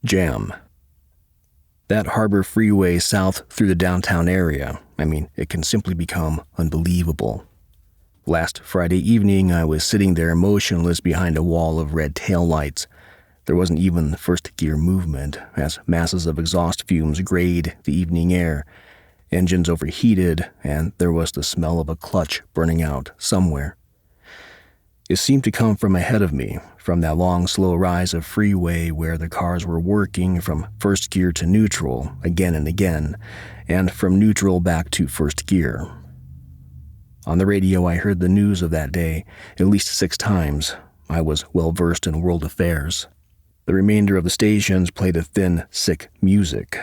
Jam. That Harbor Freeway south through the downtown area, it can simply become unbelievable. Last Friday evening, I was sitting there motionless behind a wall of red taillights. There wasn't even first gear movement, as masses of exhaust fumes grayed the evening air. Engines overheated, and there was the smell of a clutch burning out somewhere. It seemed to come from ahead of me, from that long, slow rise of freeway where the cars were working from first gear to neutral again and again, and from neutral back to first gear. On the radio, I heard the news of that day at least 6 times. I was well versed in world affairs. The remainder of the stations played a thin, sick music.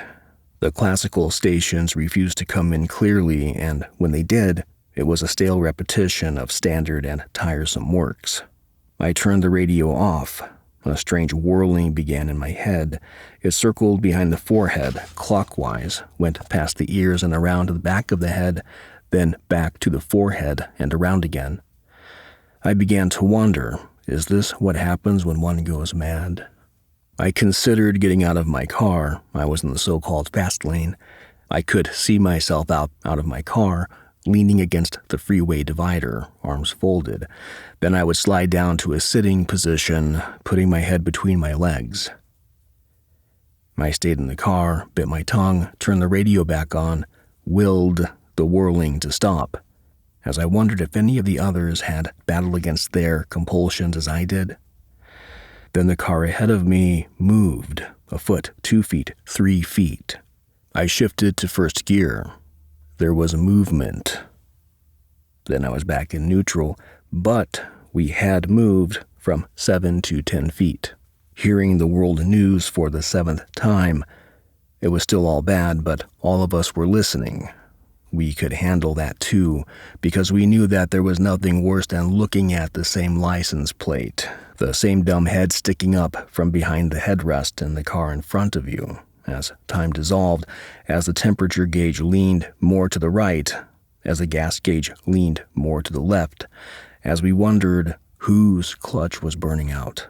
The classical stations refused to come in clearly, and when they did, it was a stale repetition of standard and tiresome works. I turned the radio off. A strange whirling began in my head. It circled behind the forehead, clockwise, went past the ears and around to the back of the head, then back to the forehead and around again. I began to wonder, is this what happens when one goes mad? I considered getting out of my car. I was in the so-called fast lane. I could see myself out of my car, leaning against the freeway divider, arms folded. Then I would slide down to a sitting position, putting my head between my legs. I stayed in the car, bit my tongue, turned the radio back on, willed the whirling to stop, as I wondered if any of the others had battled against their compulsions as I did. Then the car ahead of me moved, a foot, 2 feet, 3 feet. I shifted to first gear. There was a movement. Then I was back in neutral, but we had moved from 7 to 10 feet. Hearing the world news for the 7th time, it was still all bad, but all of us were listening. We could handle that too, because we knew that there was nothing worse than looking at the same license plate, the same dumb head sticking up from behind the headrest in the car in front of you. As time dissolved, as the temperature gauge leaned more to the right, as the gas gauge leaned more to the left, as we wondered whose clutch was burning out.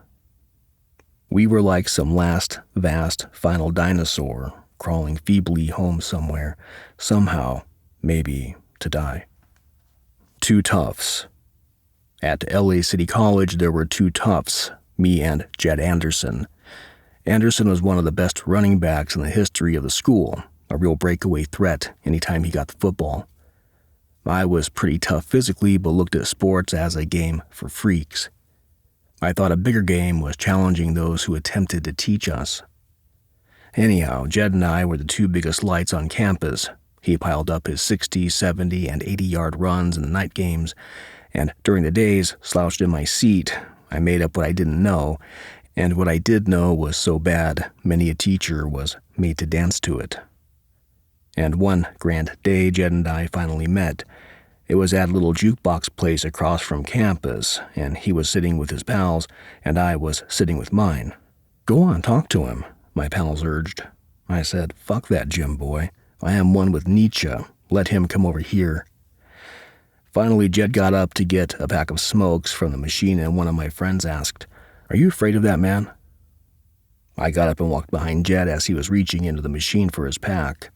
We were like some last, vast, final dinosaur, crawling feebly home somewhere, somehow, maybe to die. 2 toughs. At LA City College, there were 2 toughs, me and Jed Anderson. Anderson was one of the best running backs in the history of the school, a real breakaway threat anytime he got the football. I was pretty tough physically, but looked at sports as a game for freaks. I thought a bigger game was challenging those who attempted to teach us. Anyhow, Jed and I were the 2 biggest lights on campus. He piled up his 60, 70, and 80-yard runs in the night games, and during the days, slouched in my seat. I made up what I didn't know, and what I did know was so bad, many a teacher was made to dance to it. And one grand day, Jed and I finally met. It was at a little jukebox place across from campus, and he was sitting with his pals, and I was sitting with mine. "Go on, talk to him," my pals urged. I said, "Fuck that gym boy. I am one with Nietzsche. Let him come over here." Finally, Jed got up to get a pack of smokes from the machine, and one of my friends asked, "Are you afraid of that man?" I got up and walked behind Jed as he was reaching into the machine for his pack.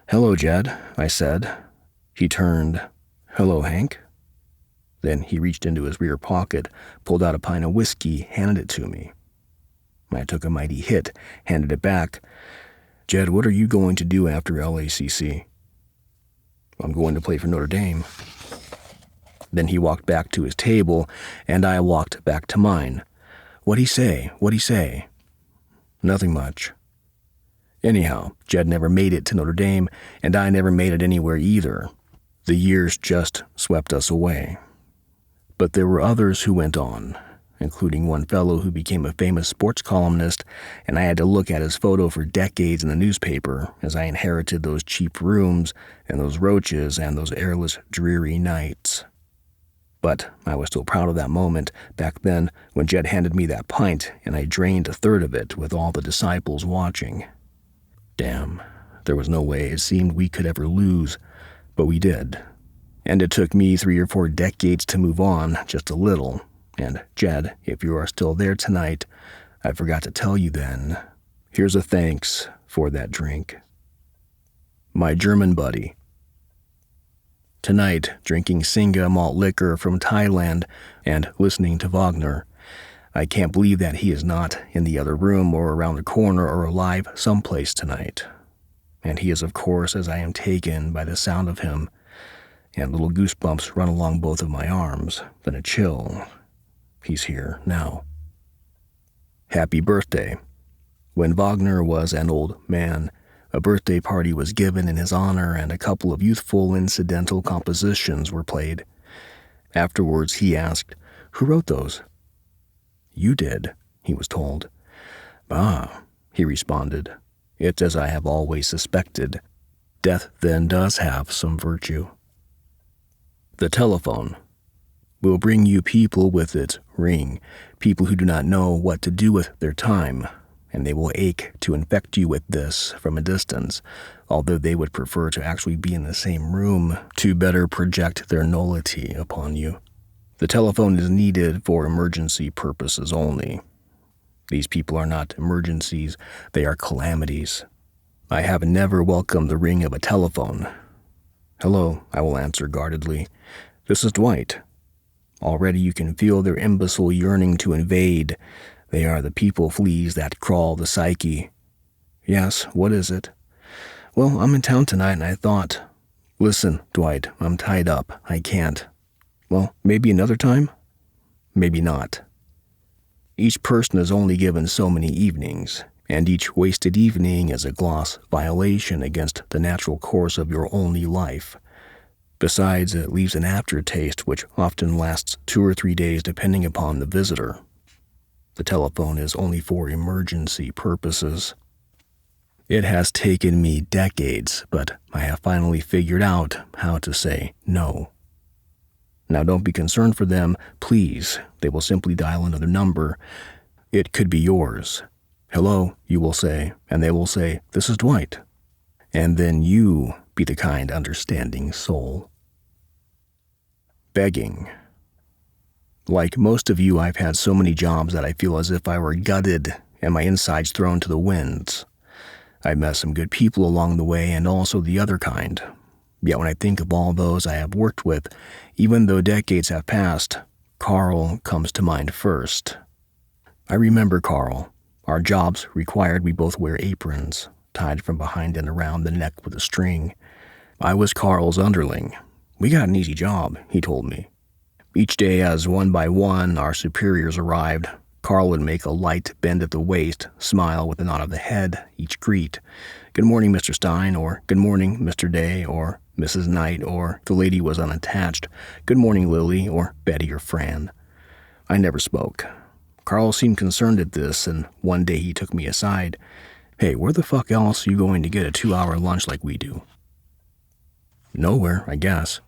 "Hello, Jed," I said. He turned. "Hello, Hank." Then he reached into his rear pocket, pulled out a pint of whiskey, handed it to me. I took a mighty hit, handed it back. "Jed, what are you going to do after LACC?" "I'm going to play for Notre Dame." Then he walked back to his table, and I walked back to mine. "What'd he say? What'd he say?" "Nothing much." Anyhow, Jed never made it to Notre Dame, and I never made it anywhere either. The years just swept us away. But there were others who went on, including one fellow who became a famous sports columnist, and I had to look at his photo for decades in the newspaper as I inherited those cheap rooms and those roaches and those airless, dreary nights. But I was still proud of that moment back then when Jed handed me that pint and I drained a third of it with all the disciples watching. Damn, there was no way it seemed we could ever lose, but we did. And it took me 3 or 4 decades to move on, just a little. And Jed, if you are still there tonight, I forgot to tell you then, Here's a thanks for that drink. My German buddy. Tonight, drinking Singa malt liquor from Thailand and listening to Wagner. I can't believe that he is not in the other room or around the corner or alive someplace tonight. And he is, of course, as I am taken by the sound of him, and little goosebumps run along both of my arms, then a chill. He's here now. Happy birthday. When Wagner was an old man, a birthday party was given in his honor and a couple of youthful incidental compositions were played. Afterwards, he asked, "Who wrote those?" "You did," he was told. "Ah," he responded, "it's as I have always suspected. Death then does have some virtue." The telephone will bring you people with its ring, people who do not know what to do with their time, and they will ache to infect you with this from a distance, although they would prefer to actually be in the same room to better project their nullity upon you. The telephone is needed for emergency purposes only. These people are not emergencies, they are calamities. I have never welcomed the ring of a telephone. "Hello," I will answer guardedly. "This is Dwight." Already you can feel their imbecile yearning to invade. They are the people fleas that crawl the psyche. "Yes, what is it?" "Well, I'm in town tonight and I thought..." "Listen, Dwight, I'm tied up. I can't." "Well, maybe another time?" "Maybe not." Each person is only given so many evenings, and each wasted evening is a gross violation against the natural course of your only life. Besides, it leaves an aftertaste which often lasts 2 or 3 days depending upon the visitor. The telephone is only for emergency purposes. It has taken me decades, but I have finally figured out how to say no. Now don't be concerned for them, please. They will simply dial another number. It could be yours. "Hello," you will say, and they will say, "This is Dwight." And then you be the kind, understanding soul. Begging. Like most of you, I've had so many jobs that I feel as if I were gutted and my insides thrown to the winds. I've met some good people along the way and also the other kind. Yet when I think of all those I have worked with, even though decades have passed, Carl comes to mind first. I remember Carl. Our jobs required we both wear aprons, tied from behind and around the neck with a string. I was Carl's underling. We got an easy job, he told me. Each day as one by one our superiors arrived, Carl would make a light bend at the waist, smile with a nod of the head, each greet. "Good morning, Mr. Stein," or "Good morning, Mr. Day," or "Mrs. Knight," or the lady was unattached, "Good morning, Lily," or Betty or Fran. I never spoke. Carl seemed concerned at this, and one day he took me aside. "Hey, where the fuck else are you going to get a 2-hour lunch like we do?" "Nowhere, I guess."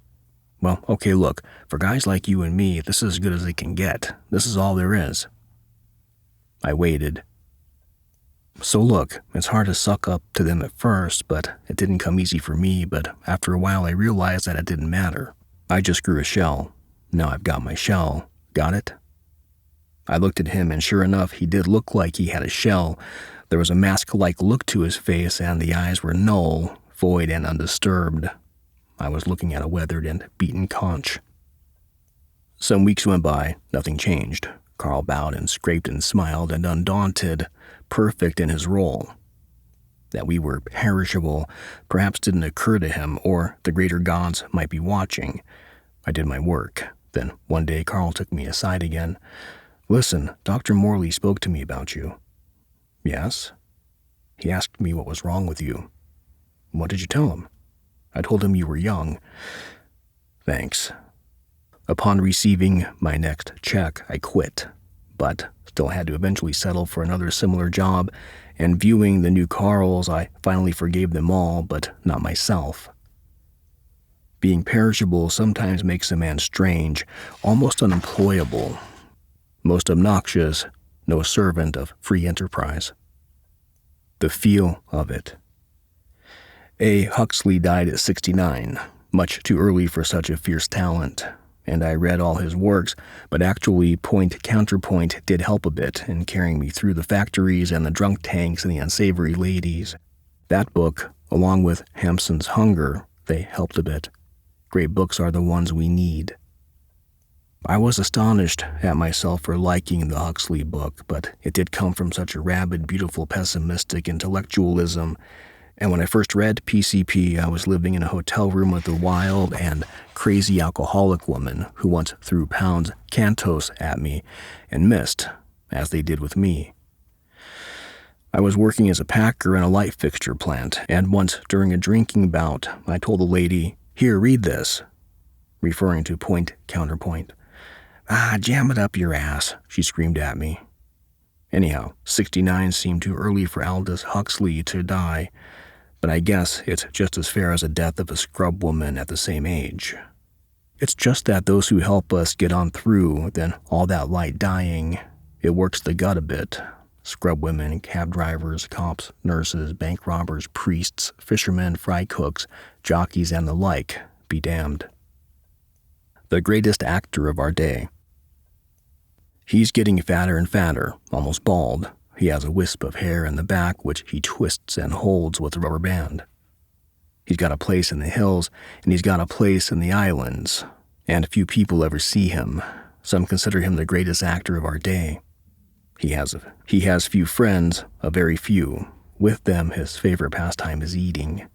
"Well, okay, look, for guys like you and me, this is as good as it can get. This is all there is." I waited. "So look, it's hard to suck up to them at first, but it didn't come easy for me, but after a while I realized that it didn't matter. I just grew a shell. Now I've got my shell. Got it?" I looked at him, and sure enough, he did look like he had a shell. There was a mask-like look to his face, and the eyes were null, void, and undisturbed. I was looking at a weathered and beaten conch. Some weeks went by, nothing changed. Carl bowed and scraped and smiled and undaunted, perfect in his role. That we were perishable perhaps didn't occur to him, or the greater gods might be watching. I did my work. Then one day Carl took me aside again. "Listen, Dr. Morley spoke to me about you." "Yes?" "He asked me what was wrong with you." "What did you tell him?" "I told him you were young." "Thanks." Upon receiving my next check, I quit, but still had to eventually settle for another similar job, and viewing the new Carls, I finally forgave them all, but not myself. Being perishable sometimes makes a man strange, almost unemployable, most obnoxious, no servant of free enterprise. The feel of it. A. Huxley died at 69, much too early for such a fierce talent, and I read all his works, but actually Point Counterpoint did help a bit in carrying me through the factories and the drunk tanks and the unsavory ladies. That book, along with Hampson's Hunger, they helped a bit. Great books are the ones we need. I was astonished at myself for liking the Huxley book, but it did come from such a rabid, beautiful, pessimistic intellectualism. And when I first read PCP, I was living in a hotel room with a wild and crazy alcoholic woman who once threw Pound's Cantos at me and missed, as they did with me. I was working as a packer in a light fixture plant, and once during a drinking bout, I told the lady, "Here, read this," referring to Point Counterpoint. "Ah, jam it up your ass," she screamed at me. Anyhow, 69 seemed too early for Aldous Huxley to die, but I guess it's just as fair as the death of a scrub woman at the same age. It's just that those who help us get on through, then all that light dying, it works the gut a bit. Scrub women, cab drivers, cops, nurses, bank robbers, priests, fishermen, fry cooks, jockeys, and the like, be damned. The greatest actor of our day. He's getting fatter and fatter, almost bald. He has a wisp of hair in the back which he twists and holds with a rubber band. He's got a place in the hills, and he's got a place in the islands, and few people ever see him. Some consider him the greatest actor of our day. He has few friends, a very few. With them, his favorite pastime is eating.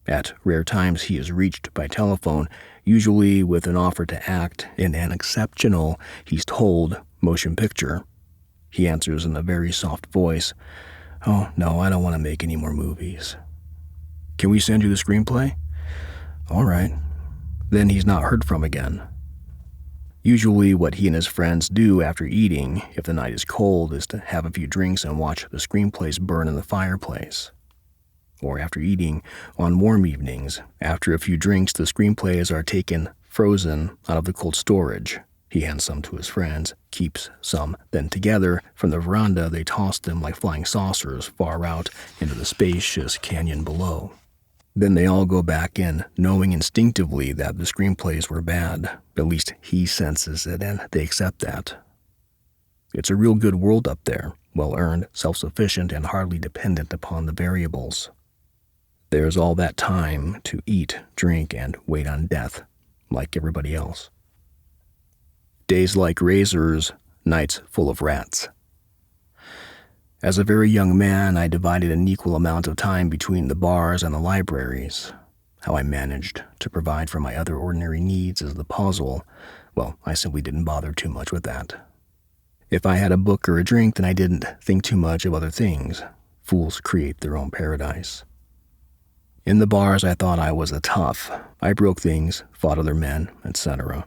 At rare times he is reached by telephone, usually with an offer to act in an exceptional, he's told, motion picture. He answers in a very soft voice, "Oh, no, I don't want to make any more movies." "Can we send you the screenplay?" "All right." Then he's not heard from again. Usually what he and his friends do after eating, if the night is cold, is to have a few drinks and watch the screenplays burn in the fireplace. Or after eating, on warm evenings, after a few drinks, the screenplays are taken frozen out of the cold storage. He hands some to his friends, keeps some, then together, from the veranda, they toss them like flying saucers far out into the spacious canyon below. Then they all go back in, knowing instinctively that the screenplays were bad. At least he senses it, and they accept that. It's a real good world up there, well-earned, self-sufficient, and hardly dependent upon the variables. There's all that time to eat, drink, and wait on death, like everybody else. Days like razors, nights full of rats. As a very young man, I divided an equal amount of time between the bars and the libraries. How I managed to provide for my other ordinary needs is the puzzle. Well, I simply didn't bother too much with that. If I had a book or a drink, then I didn't think too much of other things. Fools create their own paradise. In the bars, I thought I was a tough. I broke things, fought other men, etc.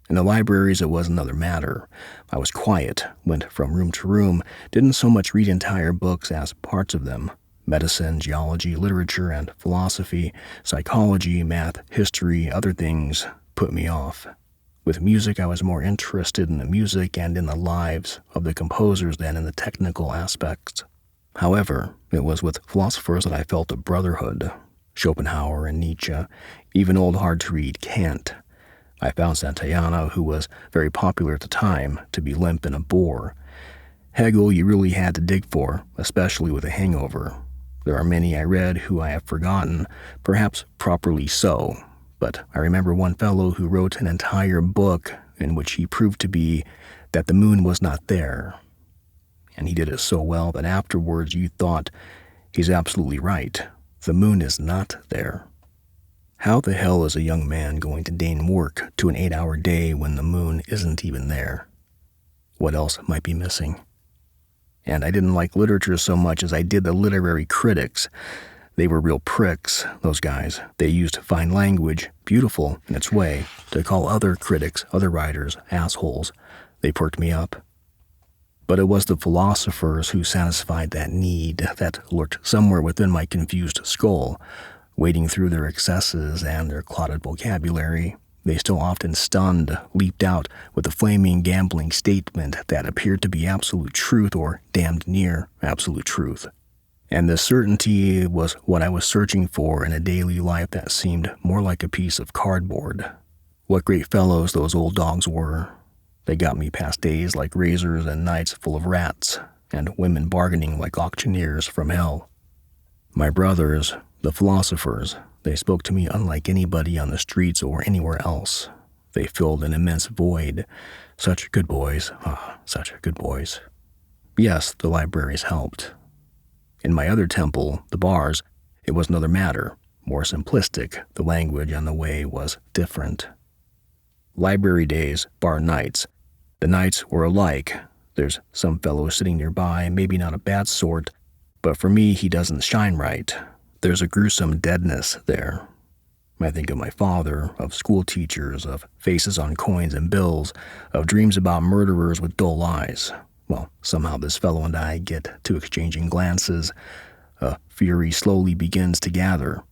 In the libraries, it was another matter. I was quiet, went from room to room, didn't so much read entire books as parts of them. Medicine, geology, literature, and philosophy, psychology, math, history, other things put me off. With music, I was more interested in the music and in the lives of the composers than in the technical aspects. However, it was with philosophers that I felt a brotherhood. Schopenhauer and Nietzsche, even old hard-to-read Kant. I found Santayana, who was very popular at the time, to be limp and a bore. Hegel you really had to dig for, especially with a hangover. There are many I read who I have forgotten, perhaps properly so, but I remember one fellow who wrote an entire book in which he proved to be that the moon was not there. And he did it so well that afterwards you thought, he's absolutely right. The moon is not there. How the hell is a young man going to deign work to an 8-hour day when the moon isn't even there? What else might be missing? And I didn't like literature so much as I did the literary critics. They were real pricks, those guys. They used fine language, beautiful in its way, to call other critics, other writers, assholes. They perked me up. But it was the philosophers who satisfied that need that lurked somewhere within my confused skull. Wading through their excesses and their clotted vocabulary, they still often stunned, leaped out with a flaming, gambling statement that appeared to be absolute truth or damned near absolute truth. And this certainty was what I was searching for in a daily life that seemed more like a piece of cardboard. What great fellows those old dogs were. They got me past days like razors and nights full of rats, and women bargaining like auctioneers from hell. My brothers, the philosophers, they spoke to me unlike anybody on the streets or anywhere else. They filled an immense void. Such good boys, such good boys. Yes, the libraries helped. In my other temple, the bars, it was another matter, more simplistic. The language and the way was different. Library days, bar nights. The nights were alike. There's some fellow sitting nearby, maybe not a bad sort, but for me he doesn't shine right. There's a gruesome deadness there. I think of my father, of school teachers, of faces on coins and bills, of dreams about murderers with dull eyes. Well, somehow this fellow and I get to exchanging glances. A fury slowly begins to gather.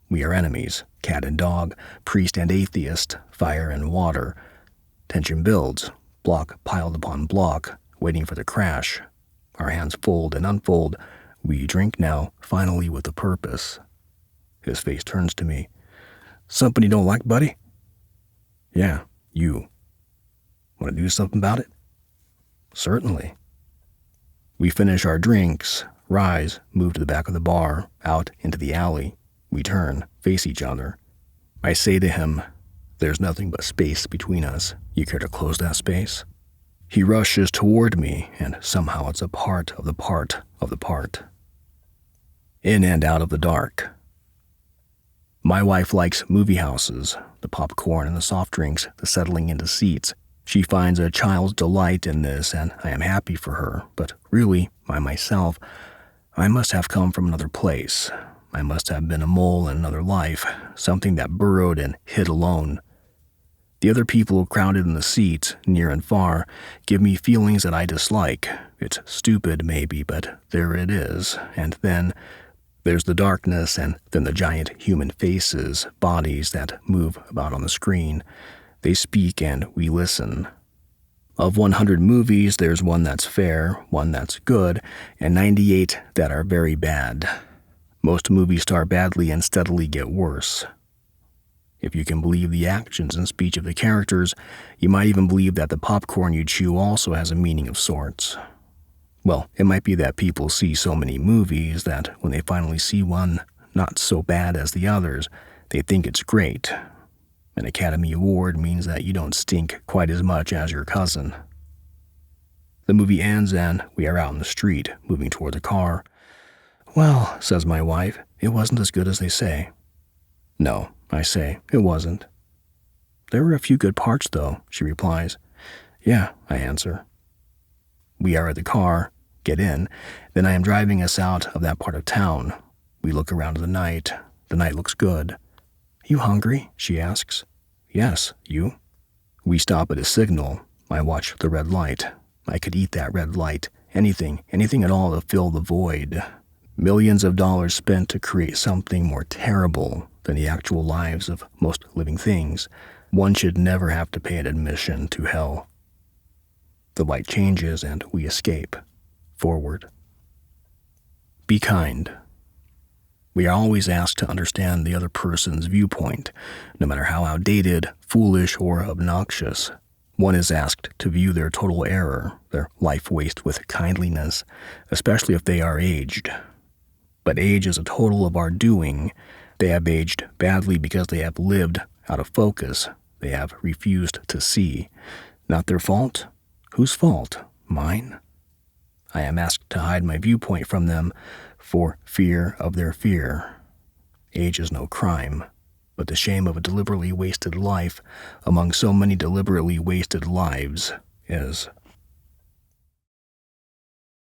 We are enemies, cat and dog, priest and atheist, fire and water. Tension builds, block piled upon block, waiting for the crash. Our hands fold and unfold. We drink now, finally with a purpose. His face turns to me. Something you don't like, buddy? Yeah, you. Want to do something about it? Certainly. We finish our drinks, rise, move to the back of the bar, out into the alley. We turn, face each other. I say to him, there's nothing but space between us. You care to close that space? He rushes toward me, and somehow it's a part of the part of the part. In and out of the dark. My wife likes movie houses, the popcorn and the soft drinks, the settling into seats. She finds a child's delight in this, and I am happy for her. But really, myself, I must have come from another place. I must have been a mole in another life, something that burrowed and hid alone. The other people crowded in the seats, near and far, give me feelings that I dislike. It's stupid, maybe, but there it is. And then there's the darkness, and then the giant human faces, bodies that move about on the screen. They speak and we listen. Of 100 movies, there's one that's fair, one that's good, and 98 that are very bad. Most movies start badly and steadily get worse. If you can believe the actions and speech of the characters, you might even believe that the popcorn you chew also has a meaning of sorts. Well, it might be that people see so many movies that when they finally see one not so bad as the others, they think it's great. An Academy Award means that you don't stink quite as much as your cousin. The movie ends and we are out in the street, moving toward the car. Well, says my wife, it wasn't as good as they say. No, I say, it wasn't. There were a few good parts, though, she replies. Yeah, I answer. We are at the car, get in, then I am driving us out of that part of town. We look around at the night. The night looks good. You hungry? She asks. Yes, you? We stop at a signal. I watch the red light. I could eat that red light. Anything at all to fill the void. Millions of dollars spent to create something more terrible than the actual lives of most living things. One should never have to pay an admission to hell. The light changes and we escape. Forward. Be kind. We are always asked to understand the other person's viewpoint, no matter how outdated, foolish, or obnoxious. One is asked to view their total error, their life waste with kindliness, especially if they are aged. But age is a total of our doing. They have aged badly because they have lived out of focus. They have refused to see. Not their fault? Whose fault? Mine? I am asked to hide my viewpoint from them for fear of their fear. Age is no crime, but the shame of a deliberately wasted life among so many deliberately wasted lives is.